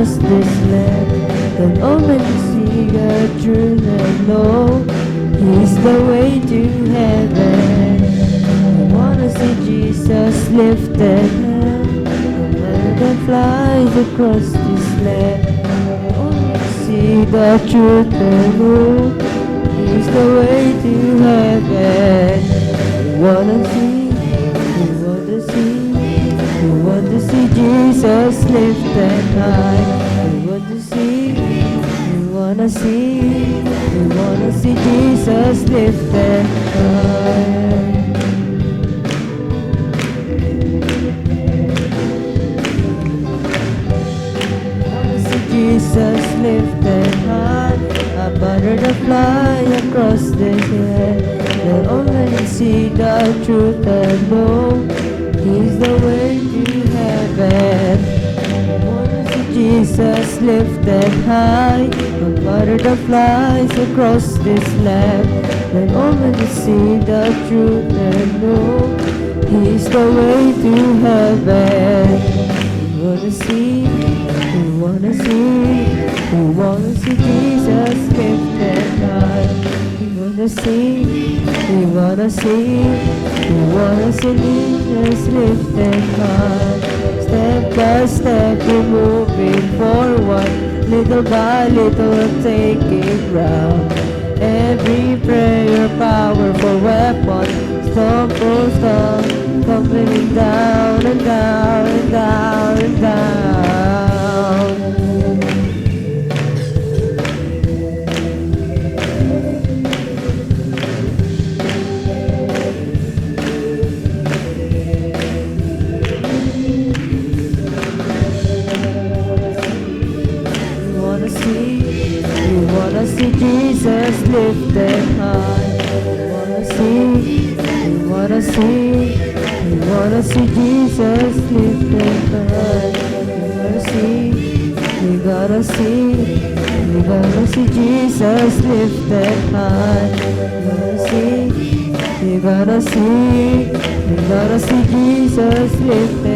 across this land. Then open to see God truth and know He's the way to heaven. I wanna see Jesus lifted high, the man that flies across this land. Only to see the truth and know He's the way to heaven. We wanna see, we want to see, we want to see Jesus lifted high. We want to see, we wanna see, we wanna see Jesus lifted high. Jesus lifted high, a butterfly across the head. They'll only see the truth and know He's the way to heaven. Wanna see Jesus lifted high, a butterflies across this land. They'll only see the truth and know He's the way to heaven. We wanna see, we wanna see Jesus lifted high. We wanna see, we wanna see Jesus lifted high. Step by step we're moving forward, little by little taking ground. Every prayer, powerful weapon, stumble, tumbling down and down and down and down. We wanna see Jesus lifted high. We wanna see, we wanna see, we wanna see Jesus lifted high. We wanna see, we gotta see, we gotta see Jesus lifted high. We wanna see, we gotta see, we gotta see Jesus lifted